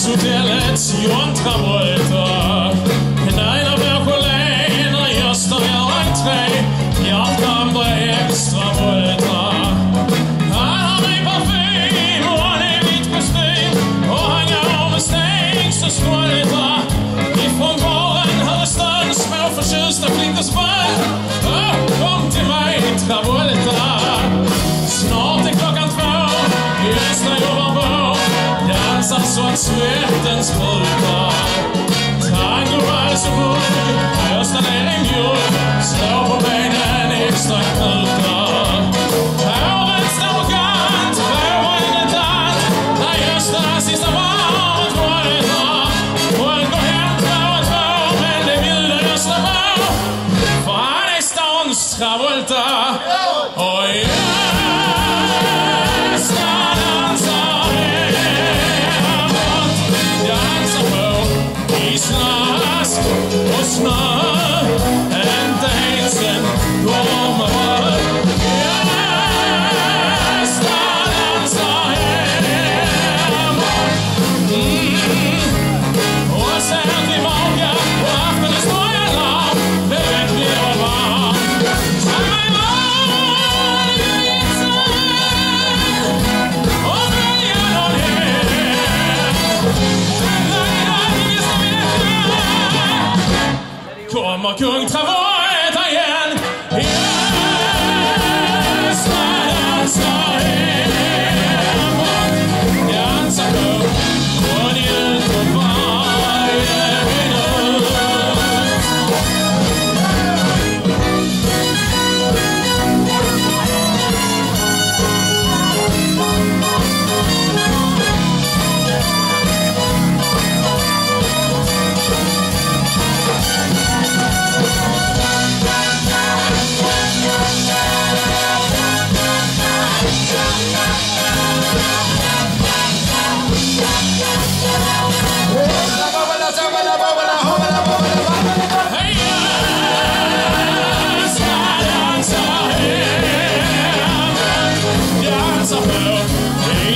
Hotellets Johan Travolta. Knäna Bergolén och Gösta gör entré. Hjärtandra extra volta. Han har ny parfym och han är vitt kostym. Och han går med steg så skålta. Ifrån baren hör stöd små förtjusta flickor kom till mig Travolta. Snart är klockan 2. Gösta jobbar på. Dansar så att svetten sprutar. Tango, vals och bugg. Gösta ner en guld. Står på benen extra knutar. Håret står på kant. Våren är tant. När Gösta sista varvet voltar. Hon går hem 2-2. Men det bjuder Gösta på. För han är stans Travolta. Och snask och snö. Inte ensen kommer. Gösta dansar hemåt. Och sen tillbaka. Och aftonen står jag larm. Det vet vi var varm. Samma var det gissar. Och välja någon kommer kung Travolta igen. Gösta dansar hemåt. Dansar på och njuter varje minut.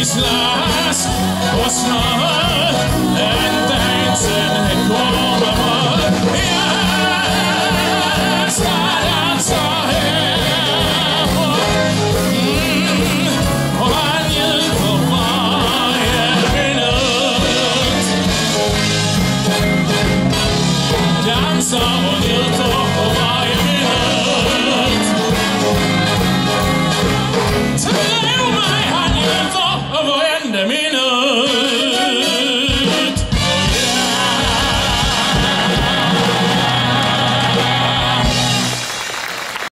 Slask och snö. Inte ensen kommer. Gösta dansar hemåt. Och han njuter varje minut. Dansar och njuter.